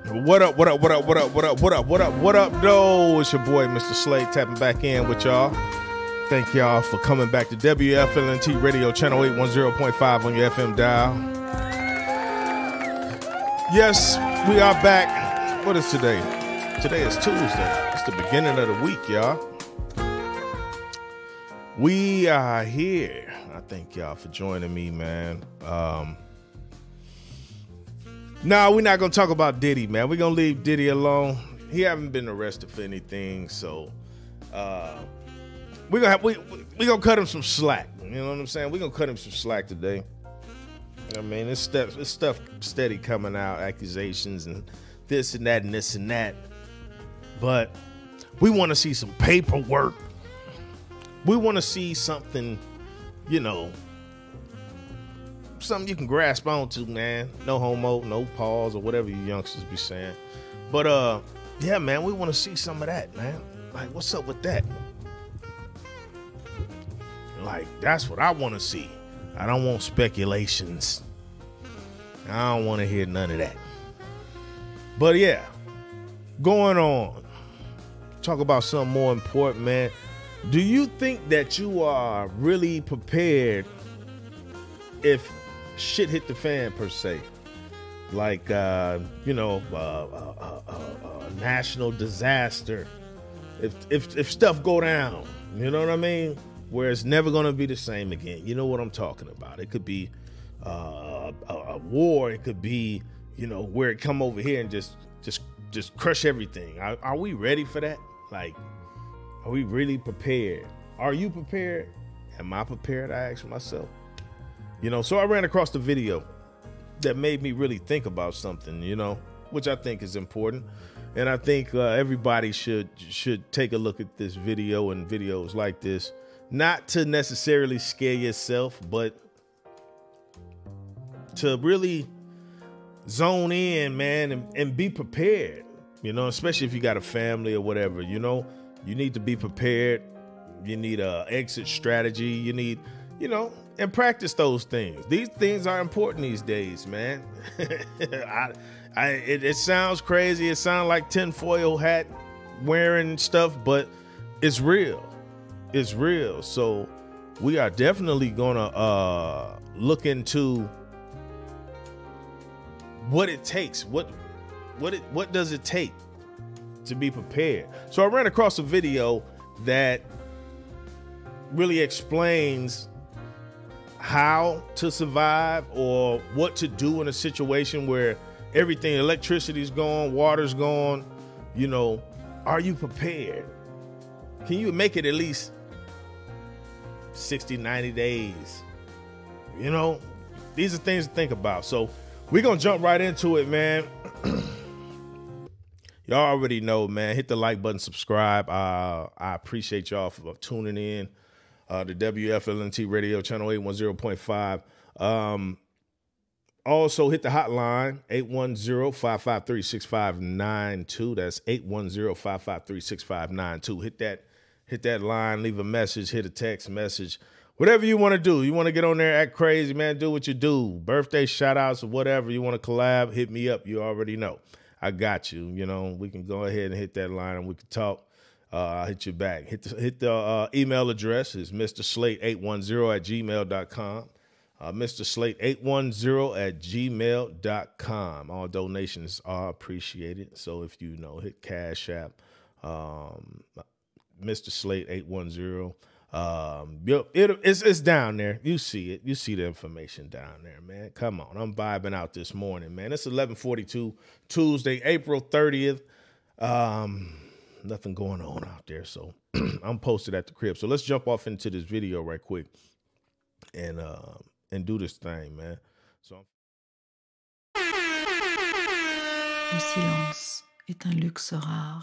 What up, what up, what up, what up, what up, what up, what up, what up, though? It's your boy, Mr. Slade, tapping back in with y'all. Thank y'all for coming back to WFLNT Radio, channel 810.5 on your FM dial. Yes, we are back. What is today? Today is Tuesday. It's the beginning of the week, y'all. We are here. I thank y'all for joining me, man. No, we're not going to talk about Diddy, man. We're going to leave Diddy alone. He haven't been arrested for anything, so we're gonna cut him some slack. You know what I'm saying? We're going to cut him some slack today. I mean, it's stuff steady coming out, accusations and this and that and this and that. But we want to see some paperwork. We want to see something, you know, something you can grasp onto, man. No homo, no pause, or whatever you youngsters be saying. But yeah, man, we want to see some of that, man. Like, what's up with that? Like, that's what I want to see. I don't want speculations. I don't want to hear none of that. But yeah, going on. Talk about something more important, man. Do you think that you are really prepared if shit hit the fan, per se? Like, you know, a national disaster. If stuff go down, you know what I mean? Where it's never going to be the same again. You know what I'm talking about. It could be a war. It could be, you know, where it come over here and just crush everything. Are we ready for that? Like, are we really prepared? Are you prepared? Am I prepared? I ask myself. You know, so I ran across the video that made me really think about something, you know, which I think is important. And I think everybody should take a look at this video and videos like this. Not to necessarily scare yourself, but to really zone in, man, and be prepared, you know, especially if you got a family or whatever, you know, you need to be prepared. You need a exit strategy. You need, you know, and practice those things. These things are important these days, man. It sounds crazy. It sounds like tinfoil hat wearing stuff, but it's real. It's real. So we are definitely gonna look into what it takes. What does it take to be prepared? So I ran across a video that really explains how to survive or what to do in a situation where everything, electricity's gone, water's gone. You know, are you prepared? Can you make it at least 60, 90 days? You know, these are things to think about. So we're going to jump right into it, man. Y'all already know, man. Hit the like button, subscribe. I appreciate y'all for tuning in. The WFLNT Radio, channel 810.5. Also, hit the hotline, 810-553-6592. That's 810-553-6592. Hit that line, leave a message, hit a text message. Whatever you want to do. You want to get on there, act crazy, man, do what you do. Birthday shout-outs or whatever. You want to collab, hit me up. You already know. I got you. You know, we can go ahead and hit that line and we can talk. I'll hit you back. Hit the email address is mrslate810@gmail.com. mrslate810@gmail.com. All donations are appreciated. So if you know, hit Cash App, mrslate810. It's down there. You see it. You see the information down there, man. Come on. I'm vibing out this morning, man. It's 11:42 Tuesday, April 30th. Nothing going on out there, so I'm posted at the crib. So let's jump off into this video right quick and do this thing, man. So Le silence est un luxe rare.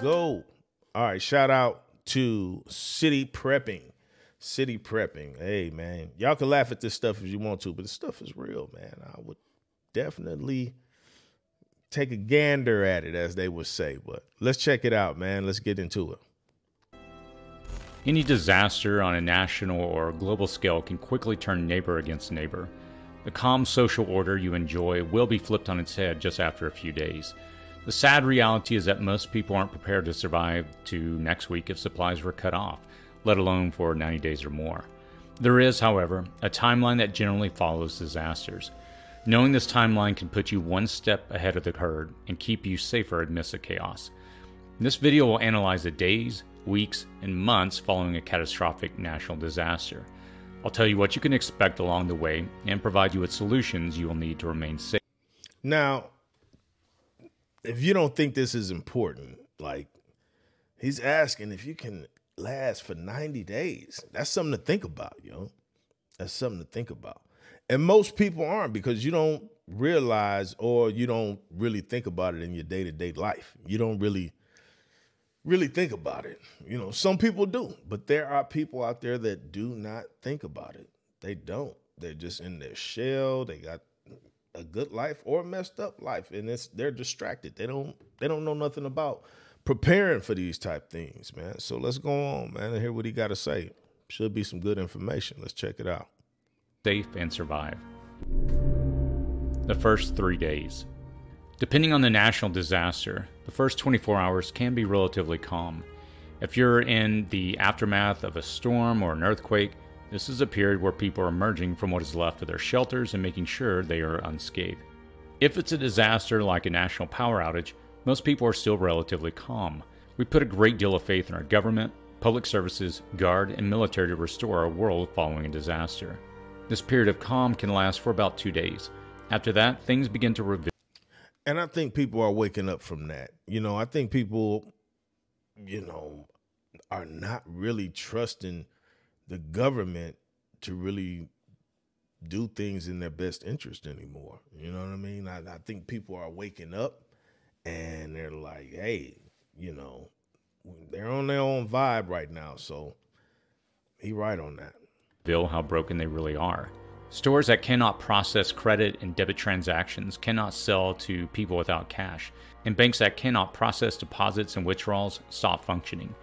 go. All right, shout out to City Prepping. City prepping. Hey, man, y'all can laugh at this stuff if you want to, but this stuff is real, man. I would definitely take a gander at it, as they would say. But let's check it out, man. Let's get into it. Any disaster on a national or global scale can quickly turn neighbor against neighbor. The calm social order you enjoy will be flipped on its head just after a few days. The sad reality is that most people aren't prepared to survive to next week if supplies were cut off, let alone for 90 days or more. There is, however, a timeline that generally follows disasters. Knowing this timeline can put you one step ahead of the herd and keep you safer amidst the chaos. This video will analyze the days, weeks, and months following a catastrophic national disaster. I'll tell you what you can expect along the way and provide you with solutions you will need to remain safe. Now, if you don't think this is important, like, he's asking if you can last for 90 days. That's something to think about, yo. That's something to think about. And most people aren't, because you don't realize, or you don't really think about it in your day-to-day life. You don't really think about it. You know, some people do, but there are people out there that do not think about it. They don't. They're just in their shell. They got a good life or a messed up life, and they're distracted. They don't know nothing about preparing for these type things, man. So let's go on, man, and hear what he got to say. Should be some good information. Let's check it out. Safe and survive. The first 3 days. Depending on the national disaster, the first 24 hours can be relatively calm. If you're in the aftermath of a storm or an earthquake, this is a period where people are emerging from what is left of their shelters and making sure they are unscathed. If it's a disaster like a national power outage, most people are still relatively calm. We put a great deal of faith in our government, public services, guard, and military to restore our world following a disaster. This period of calm can last for about 2 days. After that, things begin to reveal. And I think people are waking up from that. You know, I think people, you know, are not really trusting the government to really do things in their best interest anymore. You know what I mean? I think people are waking up and they're like, hey, you know, they're on their own vibe right now. So he right on that. How broken they really are. Stores that cannot process credit and debit transactions cannot sell to people without cash, and banks that cannot process deposits and withdrawals stop functioning.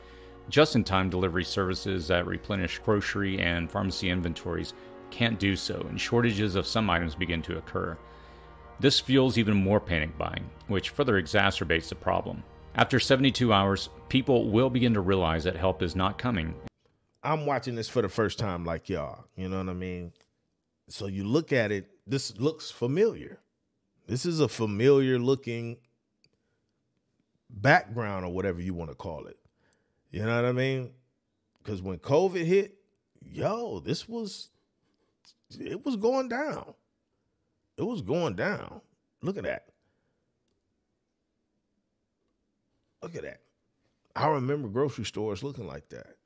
Just-in-time delivery services that replenish grocery and pharmacy inventories can't do so, and shortages of some items begin to occur. This fuels even more panic buying, which further exacerbates the problem. After 72 hours, people will begin to realize that help is not coming. I'm watching this for the first time like y'all, you know what I mean? So you look at it, this looks familiar. This is a familiar looking background or whatever you want to call it. You know what I mean? Because when COVID hit, yo, it was going down. It was going down. Look at that. Look at that. I remember grocery stores looking like that.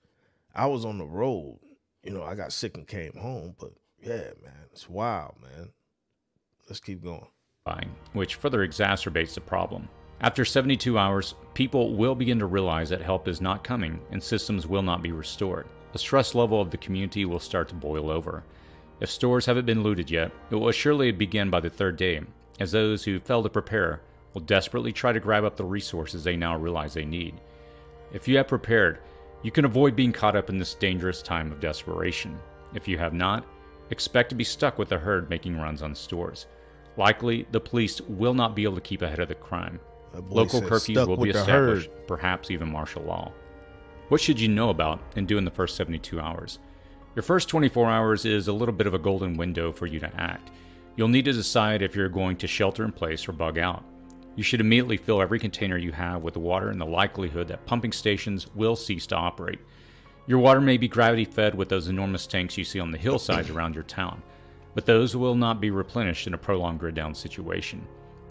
I was on the road. You know, I got sick and came home, but yeah, man, it's wild, man. Let's keep going. Which further exacerbates the problem. After 72 hours, people will begin to realize that help is not coming and systems will not be restored. The stress level of the community will start to boil over. If stores haven't been looted yet, it will surely begin by the 3rd day, as those who fail to prepare will desperately try to grab up the resources they now realize they need. If you have prepared, you can avoid being caught up in this dangerous time of desperation. If you have not, expect to be stuck with the herd making runs on stores. Likely, the police will not be able to keep ahead of the crime. Local curfews will be established, perhaps even martial law. What should you know about and do in the first 72 hours? Your first 24 hours is a little bit of a golden window for you to act. You'll need to decide if you're going to shelter in place or bug out. You should immediately fill every container you have with water in the likelihood that pumping stations will cease to operate. Your water may be gravity fed with those enormous tanks you see on the hillsides around your town, but those will not be replenished in a prolonged grid down situation.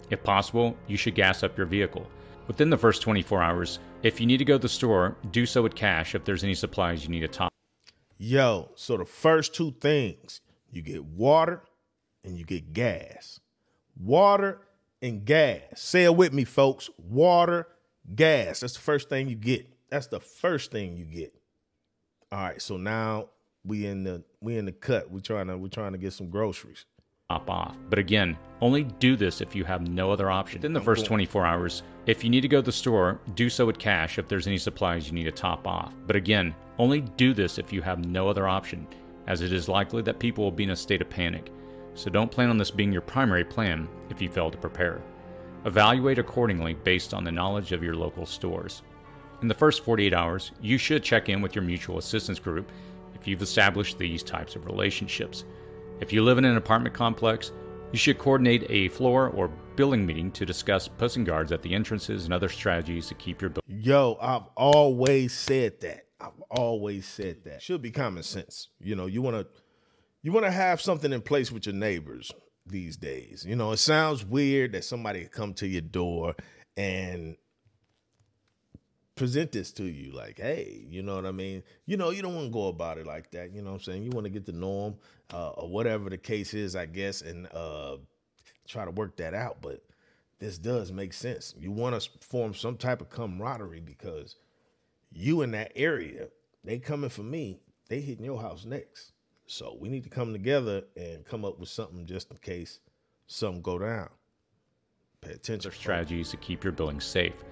If possible, you should gas up your vehicle. Within the first 24 hours, if you need to go to the store, do so with cash if there's any supplies you need to top. Yo, so the first 2 things, you get water and you get gas. Water and gas. Say it with me, folks. Water, gas. That's the first thing you get. That's the first thing you get. All right, so now we in the cut. We're trying to get some groceries. Top off. But again, only do this if you have no other option. Within the first 24 hours, if you need to go to the store, do so with cash if there's any supplies you need to top off. But again, only do this if you have no other option, as it is likely that people will be in a state of panic. So don't plan on this being your primary plan if you fail to prepare. Evaluate accordingly based on the knowledge of your local stores. In the first 48 hours, you should check in with your mutual assistance group if you've established these types of relationships. If you live in an apartment complex, you should coordinate a floor or building meeting to discuss posting guards at the entrances and other strategies to keep your building. Yo, I've always said that. Should be common sense. You know, you want to have something in place with your neighbors these days. You know, it sounds weird that somebody come to your door and present this to you like, hey, you know what I mean? You know, you don't want to go about it like that. You know what I'm saying? You want to get to know them or whatever the case is, I guess, and try to work that out. But this does make sense. You want to form some type of camaraderie because you in that area, they coming for me, they hitting your house next. So we need to come together and come up with something just in case something go down. Pay attention. Strategies to keep your building safe.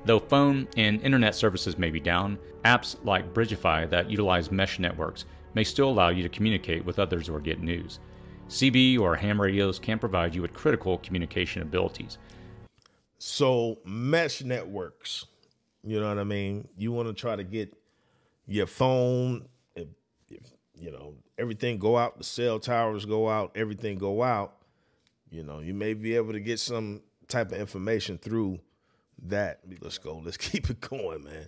Though phone and internet services may be down, apps like Bridgify that utilize mesh networks may still allow you to communicate with others or get news. CB or ham radios can provide you with critical communication abilities. So mesh networks, you know what I mean? You want to try to get your phone, if, you know, everything go out, the cell towers go out, everything go out, you know, you may be able to get some type of information through that. Let's keep it going, man.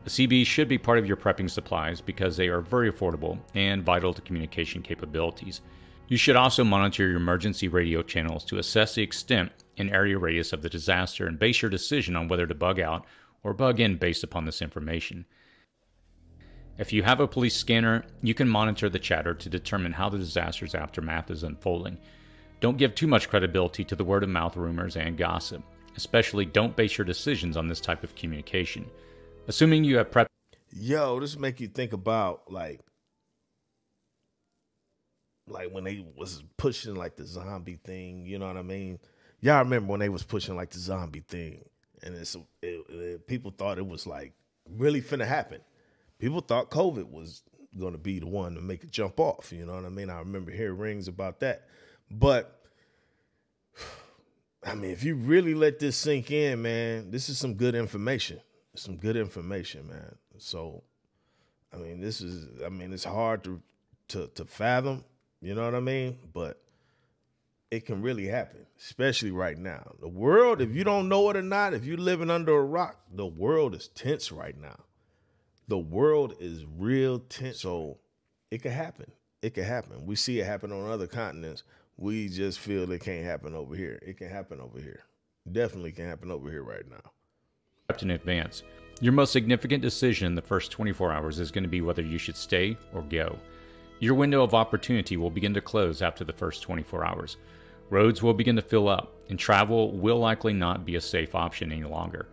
The CB should be part of your prepping supplies because they are very affordable and vital to communication capabilities. You should also monitor your emergency radio channels to assess the extent and area radius of the disaster and base your decision on whether to bug out or bug in based upon this information. If you have a police scanner, you can monitor the chatter to determine how the disaster's aftermath is unfolding. Don't give too much credibility to the word-of-mouth rumors and gossip. Especially don't base your decisions on this type of communication. Assuming you have prepped. Yo, this make you think about like when they was pushing like the zombie thing, you know what I mean? Y'all remember when they was pushing like the zombie thing and people thought it was like really finna happen. People thought COVID was going to be the one to make it jump off, you know what I mean? I remember hearing rings about that. But I mean, if you really let this sink in, man, this is some good information. Some good information, man. So, I mean, it's hard to fathom, you know what I mean? But it can really happen, especially right now. The world, if you don't know it or not, if you're living under a rock, the world is tense right now. The world is real tense. So it could happen. It could happen. We see it happen on other continents. We just feel it can't happen over here. It can happen over here. Definitely can happen over here right now. In advance. Your most significant decision in the first 24 hours is going to be whether you should stay or go. Your window of opportunity will begin to close after the first 24 hours. Roads will begin to fill up, and travel will likely not be a safe option any longer.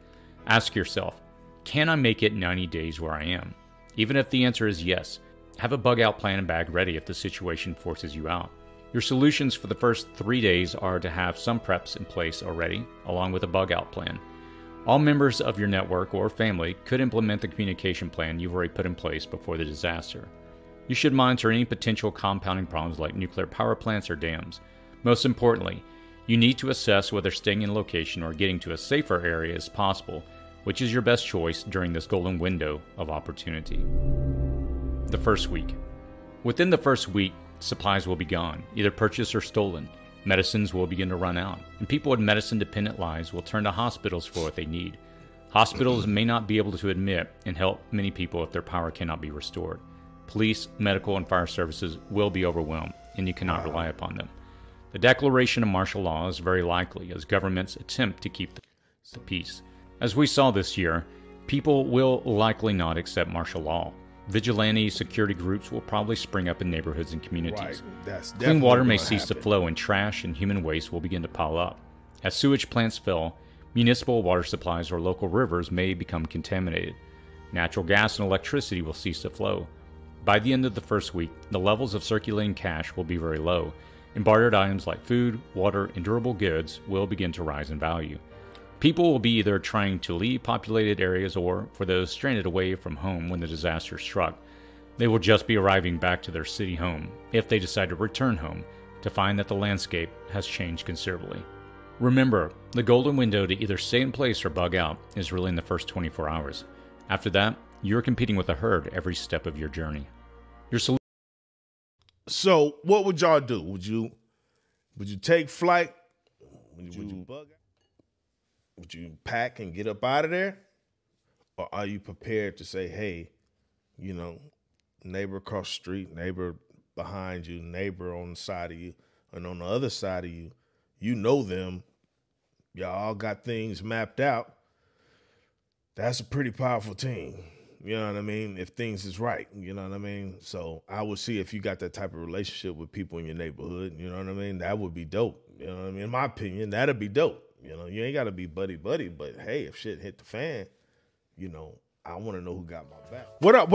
Ask yourself, can I make it 90 days where I am? Even if the answer is yes, have a bug out plan and bag ready if the situation forces you out. Your solutions for the first 3 days are to have some preps in place already, along with a bug out plan. All members of your network or family could implement the communication plan you've already put in place before the disaster. You should monitor any potential compounding problems like nuclear power plants or dams. Most importantly, you need to assess whether staying in location or getting to a safer area is possible, which is your best choice during this golden window of opportunity. The first week. Within the first week, supplies will be gone, either purchased or stolen. Medicines will begin to run out, and people with medicine-dependent lives will turn to hospitals for what they need. Hospitals may not be able to admit and help many people if their power cannot be restored. Police, medical, and fire services will be overwhelmed, and you cannot rely upon them. The declaration of martial law is very likely as governments attempt to keep the peace. As we saw this year, people will likely not accept martial law. Vigilante security groups will probably spring up in neighborhoods and communities. Right. Clean water may cease to flow, and trash and human waste will begin to pile up. As sewage plants fill, municipal water supplies or local rivers may become contaminated. Natural gas and electricity will cease to flow. By the end of the first week, the levels of circulating cash will be very low, and bartered items like food, water, and durable goods will begin to rise in value. People will be either trying to leave populated areas or, for those stranded away from home when the disaster struck, they will just be arriving back to their city home, if they decide to return home, to find that the landscape has changed considerably. Remember, the golden window to either stay in place or bug out is really in the first 24 hours. After that, you're competing with a herd every step of your journey. So, what would y'all do? Would you take flight? Would you bug out? Would you pack and get up out of there? Or are you prepared to say, hey, you know, neighbor across the street, neighbor behind you, neighbor on the side of you, and on the other side of you, you know them, y'all all got things mapped out. That's a pretty powerful team. You know what I mean? If things is right, you know what I mean? So I would see if you got that type of relationship with people in your neighborhood, you know what I mean? That would be dope. You know what I mean? In my opinion, that'd be dope. You know, you ain't got to be buddy-buddy, but hey, if shit hit the fan, you know, I want to know who got my back. What up,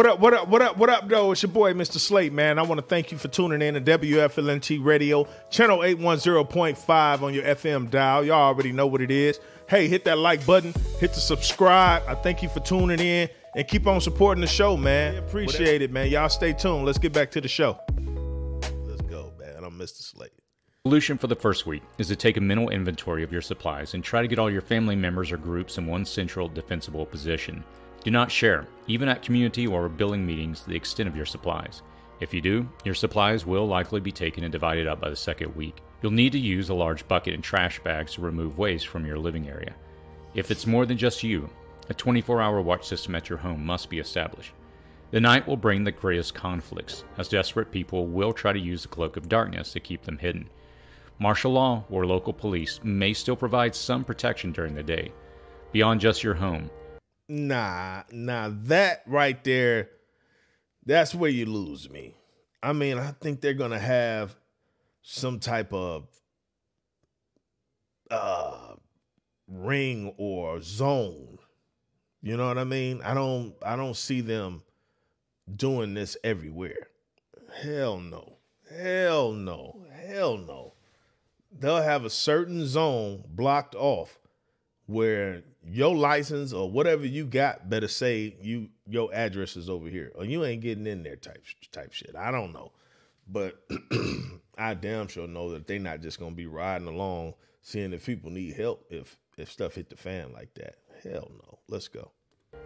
though? It's your boy, Mr. Slate, man. I want to thank you for tuning in to WFLNT Radio, channel 810.5 on your FM dial. Y'all already know what it is. Hey, hit that like button, hit the subscribe. I thank you for tuning in and keep on supporting the show, man. Appreciate it, man. Y'all stay tuned. Let's get back to the show. Let's go, man. I'm Mr. Slate. Solution for the first week is to take a mental inventory of your supplies and try to get all your family members or groups in one central defensible position. Do not share, even at community or billing meetings, the extent of your supplies. If you do, your supplies will likely be taken and divided up by the second week. You'll need to use a large bucket and trash bags to remove waste from your living area. If it's more than just you, a 24-hour watch system at your home must be established. The night will bring the greatest conflicts, as desperate people will try to use the cloak of darkness to keep them hidden. Martial law or local police may still provide some protection during the day. Beyond just your home. Nah, that right there, that's where you lose me. I mean, I think they're going to have some type of ring or zone. You know what I mean? I don't see them doing this everywhere. Hell no. They'll have a certain zone blocked off where your license or whatever you got better say your address is over here or you ain't getting in there type shit. I don't know. But I damn sure know that they're not just going to be riding along seeing if people need help if stuff hit the fan like that. Hell no. Let's go.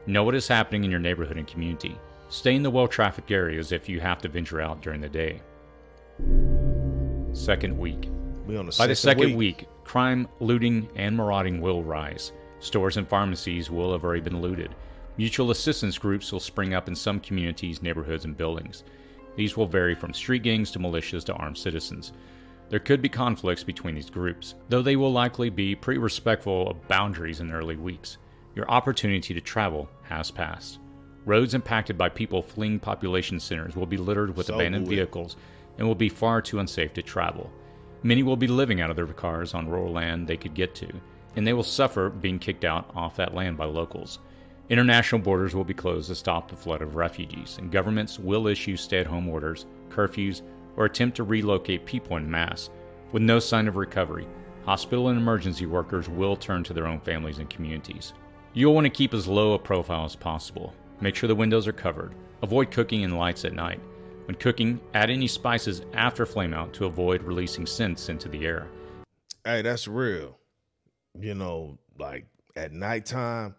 Know what is happening in your neighborhood and community. Stay in the well-trafficked areas if you have to venture out during the day. Second week. By the second week, crime, looting, and marauding will rise. Stores and pharmacies will have already been looted. Mutual assistance groups will spring up in some communities, neighborhoods, and buildings. These will vary from street gangs to militias to armed citizens. There could be conflicts between these groups, though they will likely be pretty respectful of boundaries in the early weeks. Your opportunity to travel has passed. Roads impacted by people fleeing population centers will be littered with abandoned vehicles and will be far too unsafe to travel. Many will be living out of their cars on rural land they could get to, and they will suffer being kicked out off that land by locals. International borders will be closed to stop the flood of refugees, and governments will issue stay-at-home orders, curfews, or attempt to relocate people en masse. With no sign of recovery, hospital and emergency workers will turn to their own families and communities. You'll want to keep as low a profile as possible. Make sure the windows are covered. Avoid cooking in lights at night. When cooking, add any spices after flame out to avoid releasing scents into the air. Hey, that's real. You know, like at nighttime,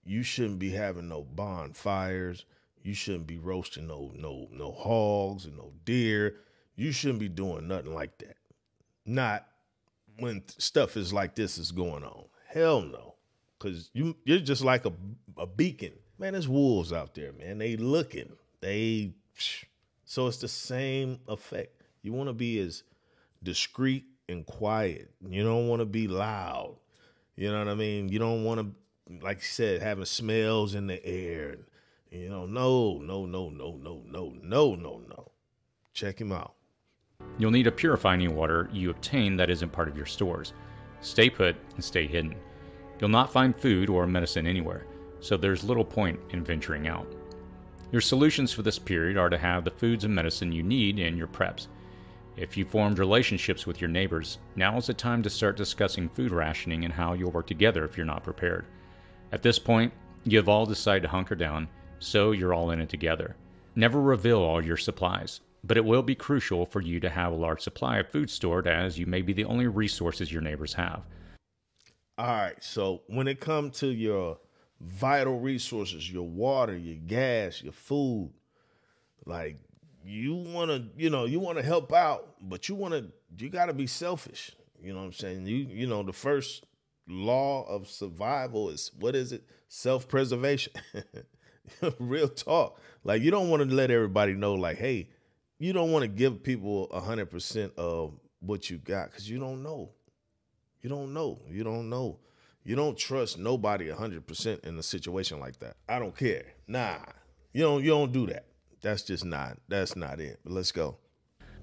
you shouldn't be having no bonfires. You shouldn't be roasting no hogs and no deer. You shouldn't be doing nothing like that. Not when stuff is like this is going on. Hell no. Because you're just like a beacon. Man, there's wolves out there, man. They looking. So it's the same effect. You want to be as discreet and quiet. You don't want to be loud. You know what I mean? You don't want to, like you said, having smells in the air. You know, no. Check him out. You'll need to purify any water you obtain that isn't part of your stores. Stay put and stay hidden. You'll not find food or medicine anywhere, so there's little point in venturing out. Your solutions for this period are to have the foods and medicine you need in your preps. If you formed relationships with your neighbors, now is the time to start discussing food rationing and how you'll work together if you're not prepared. At this point, you have all decided to hunker down, so you're all in it together. Never reveal all your supplies, but it will be crucial for you to have a large supply of food stored, as you may be the only resources your neighbors have. All right, so when it comes to your vital resources, your water, your gas, your food, like you want to help out, but you got to be selfish. You know what I'm saying? The first law of survival is, what is it? Self-preservation. Real talk. Like, you don't want to let everybody know, like, hey, you don't want to give people 100% of what you got, because you don't know. You don't know. You don't trust nobody 100% in a situation like that. I don't care. Nah, you don't do that. That's not it. But let's go.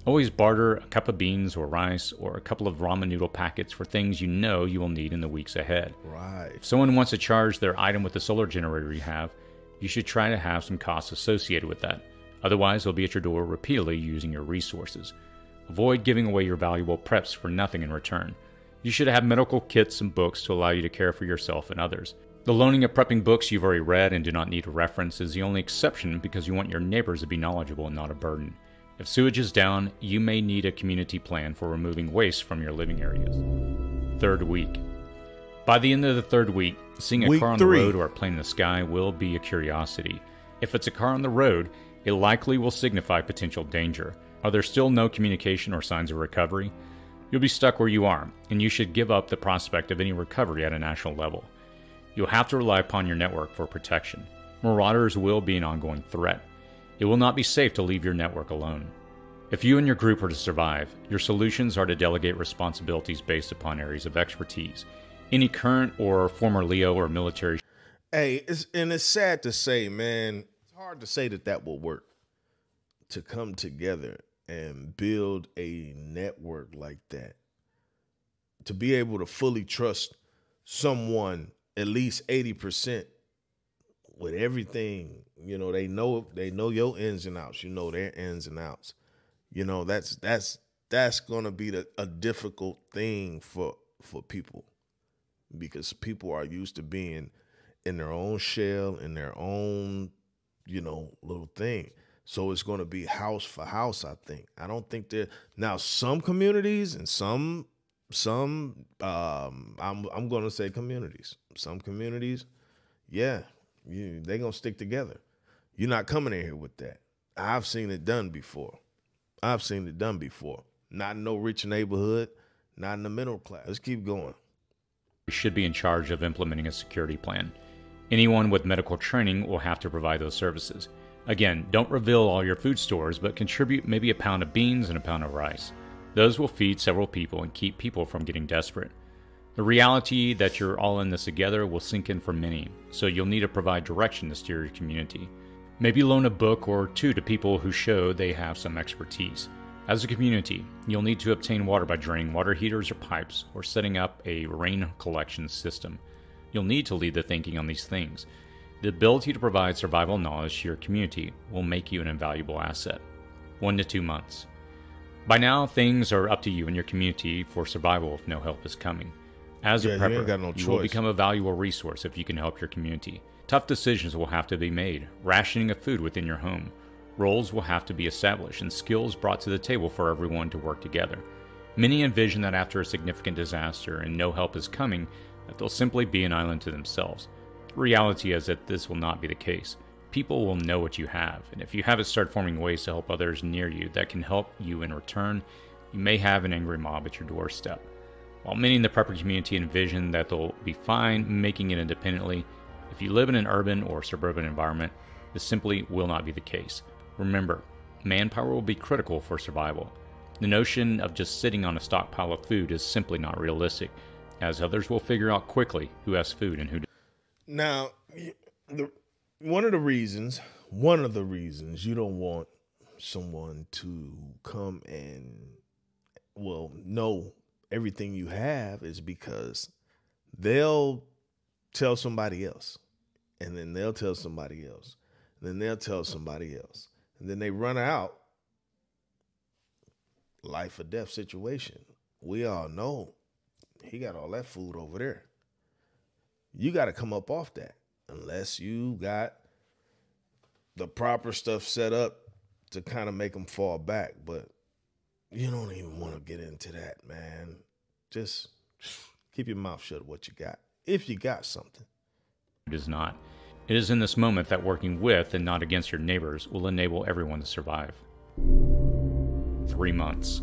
Always barter a cup of beans or rice or a couple of ramen noodle packets for things you know you will need in the weeks ahead. Right. If someone wants to charge their item with the solar generator you have, you should try to have some costs associated with that. Otherwise, they'll be at your door repeatedly using your resources. Avoid giving away your valuable preps for nothing in return. You should have medical kits and books to allow you to care for yourself and others. The loaning of prepping books you've already read and do not need a reference is the only exception, because you want your neighbors to be knowledgeable and not a burden. If sewage is down, you may need a community plan for removing waste from your living areas. Third week. By the end of the third week, seeing a car on the road or a plane in the sky will be a curiosity. If it's a car on the road, it likely will signify potential danger. Are there still no communication or signs of recovery? You'll be stuck where you are, and you should give up the prospect of any recovery at a national level. You'll have to rely upon your network for protection. Marauders will be an ongoing threat. It will not be safe to leave your network alone. If you and your group are to survive, your solutions are to delegate responsibilities based upon areas of expertise. Any current or former Leo or military... Hey, it's sad to say, man, it's hard to say that will work, to come together and build a network like that, to be able to fully trust someone at least 80% with everything. They know your ins and outs, their ins and outs. That's gonna be a difficult thing for people, because people are used to being in their own shell, in their own little thing. So it's going to be house for house, I think. I don't think now some communities and some I'm going to say communities. Some communities, yeah, they're going to stick together. You're not coming in here with that. I've seen it done before. Not in no rich neighborhood, not in the middle class. Let's keep going. Should be in charge of implementing a security plan. Anyone with medical training will have to provide those services. Again, don't reveal all your food stores, but contribute maybe a pound of beans and a pound of rice. Those will feed several people and keep people from getting desperate. The reality that you're all in this together will sink in for many, so you'll need to provide direction to steer your community. Maybe loan a book or two to people who show they have some expertise. As a community, you'll need to obtain water by draining water heaters or pipes, or setting up a rain collection system. You'll need to lead the thinking on these things. The ability to provide survival knowledge to your community will make you an invaluable asset. 1 to 2 months. By now, things are up to you and your community for survival if no help is coming. As a prepper, you will become a valuable resource if you can help your community. Tough decisions will have to be made. Rationing of food within your home. Roles will have to be established and skills brought to the table for everyone to work together. Many envision that after a significant disaster and no help is coming, that they'll simply be an island to themselves. The reality is that this will not be the case. People will know what you have, and if you haven't started forming ways to help others near you that can help you in return, you may have an angry mob at your doorstep. While many in the prepper community envision that they'll be fine making it independently, if you live in an urban or suburban environment, this simply will not be the case. Remember, manpower will be critical for survival. The notion of just sitting on a stockpile of food is simply not realistic, as others will figure out quickly who has food and who doesn't. Now, one of the reasons you don't want someone to come and, know everything you have is because they'll tell somebody else, and then they'll tell somebody else. Then they'll tell somebody else. And then they run out. Life or death situation. We all know he got all that food over there. You got to come up off that unless you got the proper stuff set up to kind of make them fall back. But you don't even want to get into that, man. Just keep your mouth shut what you got, if you got something. It is not. It is in this moment that working with and not against your neighbors will enable everyone to survive. 3 months.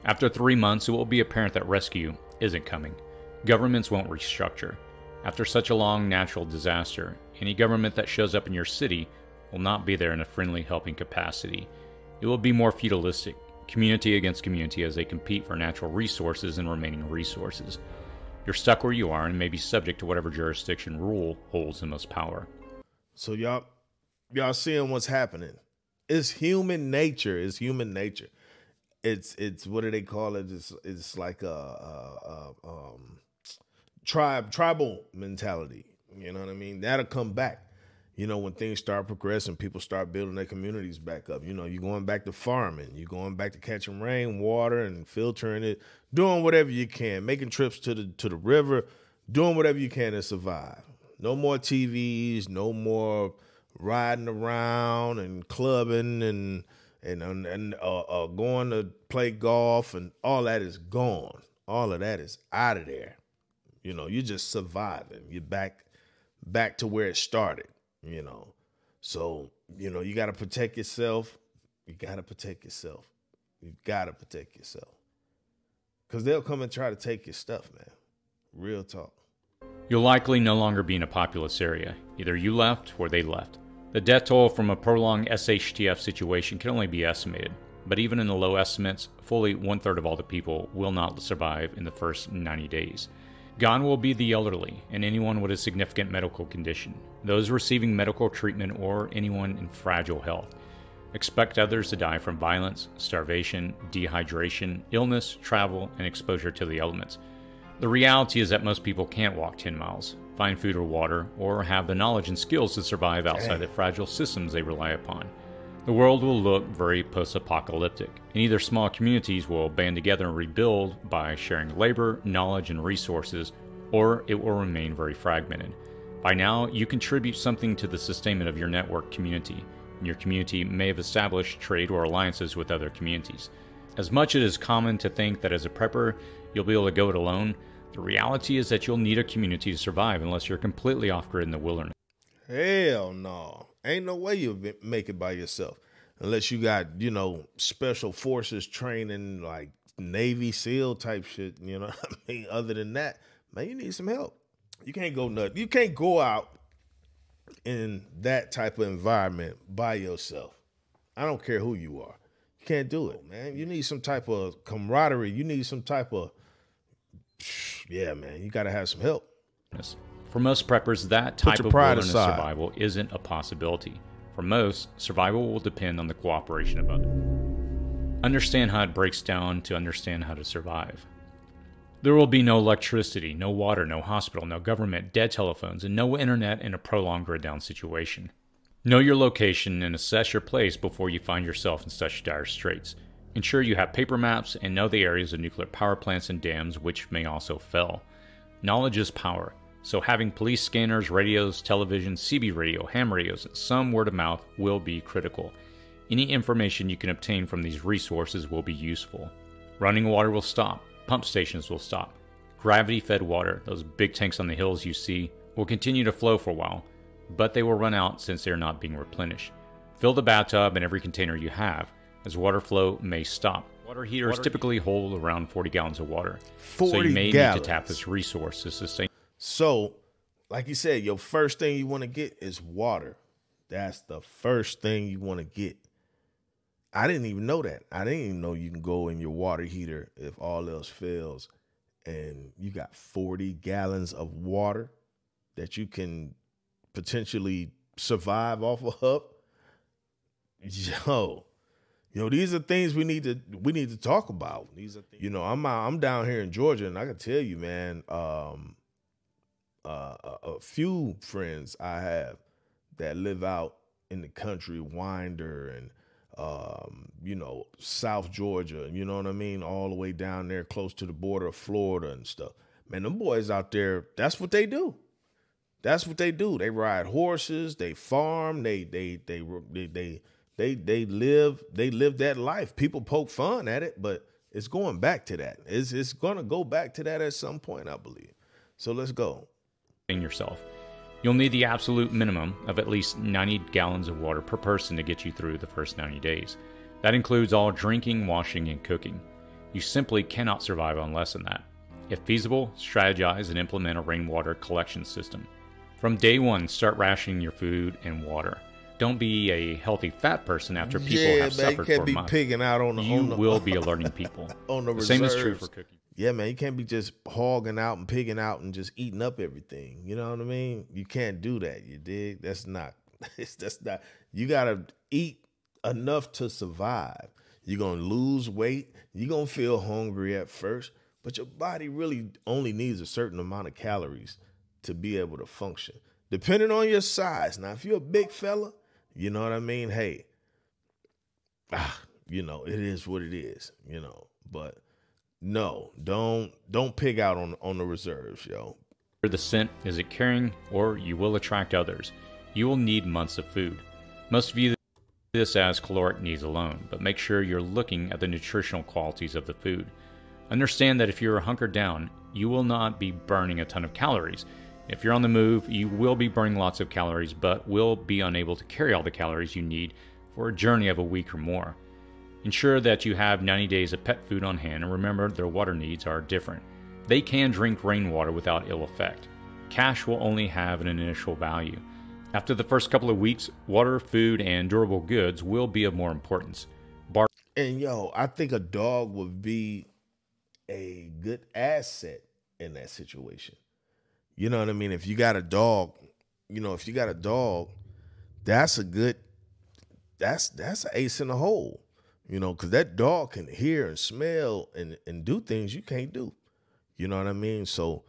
After 3 months, it will be apparent that rescue isn't coming. Governments won't restructure. After such a long natural disaster, any government that shows up in your city will not be there in a friendly helping capacity. It will be more feudalistic, community against community as they compete for natural resources and remaining resources. You're stuck where you are and may be subject to whatever jurisdiction rule holds the most power. So y'all seeing what's happening. It's human nature. It's human nature. It's what do they call it? It's like a tribal mentality. You know what I mean? That'll come back. You know, when things start progressing, people start building their communities back up. You know, you're going back to farming. You're going back to catching rainwater and filtering it, doing whatever you can, making trips to the river, doing whatever you can to survive. No more TVs, no more riding around and clubbing and going to play golf, and all that is gone. All of that is out of there. You know, you're just surviving. You're back to where it started, you know. So, you know, you got to protect yourself. You got to protect yourself. You got to protect yourself. Because they'll come and try to take your stuff, man. Real talk. You'll likely no longer be in a populous area. Either you left or they left. The death toll from a prolonged SHTF situation can only be estimated, but even in the low estimates, fully 1/3 of all the people will not survive in the first 90 days. Gone will be the elderly and anyone with a significant medical condition, those receiving medical treatment, or anyone in fragile health. Expect others to die from violence, starvation, dehydration, illness, travel, and exposure to the elements. The reality is that most people can't walk 10 miles, find food or water, or have the knowledge and skills to survive outside the fragile systems they rely upon. The world will look very post-apocalyptic, and either small communities will band together and rebuild by sharing labor, knowledge, and resources, or it will remain very fragmented. By now, you contribute something to the sustainment of your network community, and your community may have established trade or alliances with other communities. As much as it is common to think that as a prepper, you'll be able to go it alone, the reality is that you'll need a community to survive unless you're completely off-grid in the wilderness. Hell no. Ain't no way you'll make it by yourself. Unless you got, you know, special forces training, like Navy SEAL type shit, you know what I mean? Other than that, man, you need some help. You can't go nuts. You can't go out in that type of environment by yourself. I don't care who you are. You can't do it, man. You need some type of camaraderie. You need some type of, yeah, man, you got to have some help. For most preppers, that type of wilderness survival isn't a possibility. For most, survival will depend on the cooperation of others. Understand how it breaks down to understand how to survive. There will be no electricity, no water, no hospital, no government, dead telephones, and no internet in a prolonged grid-down situation. Know your location and assess your place before you find yourself in such dire straits. Ensure you have paper maps and know the areas of nuclear power plants and dams which may also fail. Knowledge is power. So having police scanners, radios, television, CB radio, ham radios, and some word of mouth will be critical. Any information you can obtain from these resources will be useful. Running water will stop. Pump stations will stop. Gravity-fed water, those big tanks on the hills you see, will continue to flow for a while, but they will run out since they are not being replenished. Fill the bathtub and every container you have, as water flow may stop. Water heaters typically hold around 40 gallons of water, so you may need to tap this resource to sustain. So, like you said, your first thing you want to get is water. That's the first thing you want to get. I didn't even know that. I didn't even know you can go in your water heater if all else fails and you got 40 gallons of water that you can potentially survive off of. Yo, these are things we need to talk about. These are things, you know, I'm down here in Georgia, and I can tell you, man, a few friends I have that live out in the country, Winder and you know, South Georgia, you know what I mean, all the way down there close to the border of Florida and stuff. Man, them boys out there, that's what they do. That's what they do. They ride horses, they farm, they live that life. People poke fun at it, but it's going back to that. It's going to go back to that at some point, I believe. So let's go. Yourself. You'll need the absolute minimum of at least 90 gallons of water per person to get you through the first 90 days. That includes all drinking, washing, and cooking. You simply cannot survive on less than that. If feasible, strategize and implement a rainwater collection system. From day one, start rationing your food and water. Don't be a healthy fat person after people have suffered for a month. You can't be pigging out on the... You will be alerting people. On the reserves. Same is true for cooking. Yeah, man, you can't be just hogging out and pigging out and just eating up everything. You know what I mean? You can't do that, you dig? That's not, you got to eat enough to survive. You're going to lose weight. You're going to feel hungry at first, but your body really only needs a certain amount of calories to be able to function, depending on your size. Now, if you're a big fella, you know what I mean? Hey, you know, it is what it is, you know, but no, don't pig out on the reserves, yo. The scent is it carrying, or you will attract others. You will need months of food. Most view this as caloric needs alone, but make sure you're looking at the nutritional qualities of the food. Understand that if you're hunkered down, you will not be burning a ton of calories. If you're on the move, you will be burning lots of calories, but will be unable to carry all the calories you need for a journey of a week or more. Ensure that you have 90 days of pet food on hand, and remember their water needs are different. They can drink rainwater without ill effect. Cash will only have an initial value. After the first couple of weeks, water, food, and durable goods will be of more importance. And yo, I think a dog would be a good asset in that situation. You know what I mean? If you got a dog, that's a good, that's an ace in the hole. You know, because that dog can hear and smell and do things you can't do. You know what I mean? So,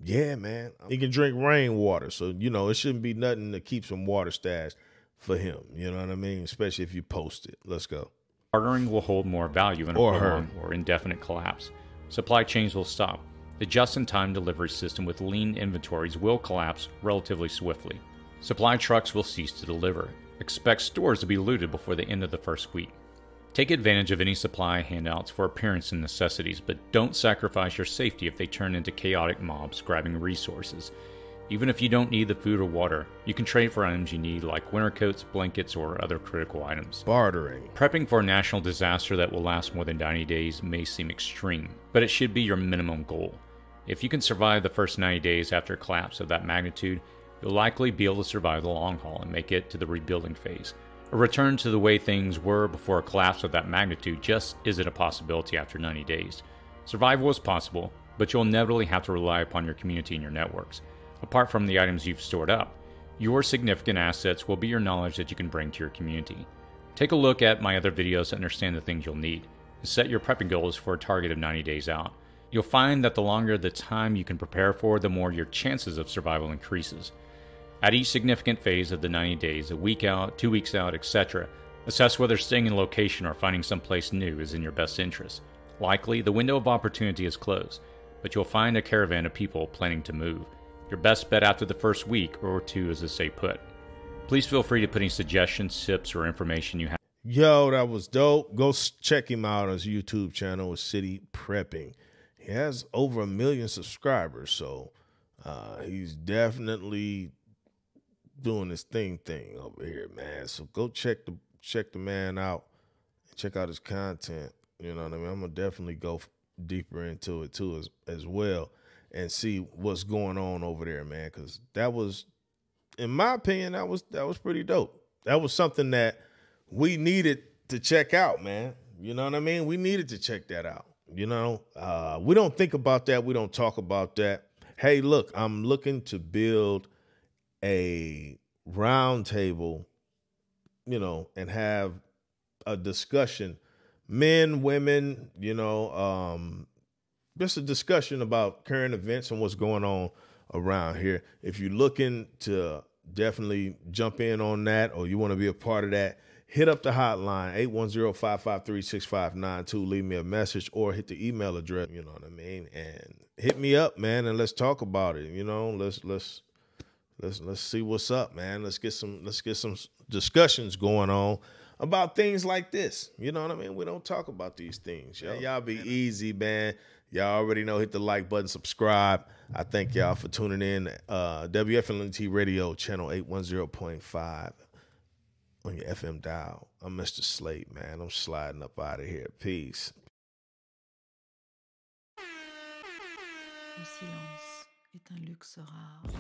yeah, man. He can drink rainwater. So, you know, it shouldn't be nothing to keep some water stashed for him. You know what I mean? Especially if you post it. Let's go. Bartering will hold more value in a prolonged or indefinite collapse. Supply chains will stop. The just-in-time delivery system with lean inventories will collapse relatively swiftly. Supply trucks will cease to deliver. Expect stores to be looted before the end of the first week. Take advantage of any supply handouts for appearance and necessities, but don't sacrifice your safety if they turn into chaotic mobs grabbing resources. Even if you don't need the food or water, you can trade for items you need like winter coats, blankets, or other critical items. Bartering. Prepping for a national disaster that will last more than 90 days may seem extreme, but it should be your minimum goal. If you can survive the first 90 days after a collapse of that magnitude, you'll likely be able to survive the long haul and make it to the rebuilding phase. A return to the way things were before a collapse of that magnitude just isn't a possibility after 90 days. Survival is possible, but you'll inevitably have to rely upon your community and your networks. Apart from the items you've stored up, your significant assets will be your knowledge that you can bring to your community. Take a look at my other videos to understand the things you'll need, and set your prepping goals for a target of 90 days out. You'll find that the longer the time you can prepare for, the more your chances of survival increases. At each significant phase of the 90 days, a week out, 2 weeks out, etc., assess whether staying in location or finding someplace new is in your best interest. Likely, the window of opportunity is closed, but you'll find a caravan of people planning to move. Your best bet after the first week or two is to stay put. Please feel free to put any suggestions, tips, or information you have. Yo, that was dope. Go check him out on his YouTube channel with City Prepping. He has over 1 million subscribers, so he's definitely doing his thing over here, man. So go check the man out and check out his content. You know what I mean? I'm gonna definitely go deeper into it too as well and see what's going on over there, man. Because that was, in my opinion, that was pretty dope. That was something that we needed to check out, man. You know what I mean? We needed to check that out. You know, we don't think about that. We don't talk about that. Hey, look, I'm looking to build a round table, you know, and have a discussion, men, women, you know, just a discussion about current events and what's going on around here. If you're looking to definitely jump in on that, or you want to be a part of that, hit up the hotline, 810-553-6592. Leave me a message or hit the email address, you know what I mean? And hit me up, man, and let's talk about it. You know, let's see what's up, man. Let's get some discussions going on about things like this. You know what I mean? We don't talk about these things. Y'all be easy, man. Y'all already know, hit the like button, subscribe. I thank y'all for tuning in. WFLNT Radio, channel 810.5 on your FM dial. I'm Mr. Slate, man. I'm sliding up out of here. Peace. Le silence est un luxe rare.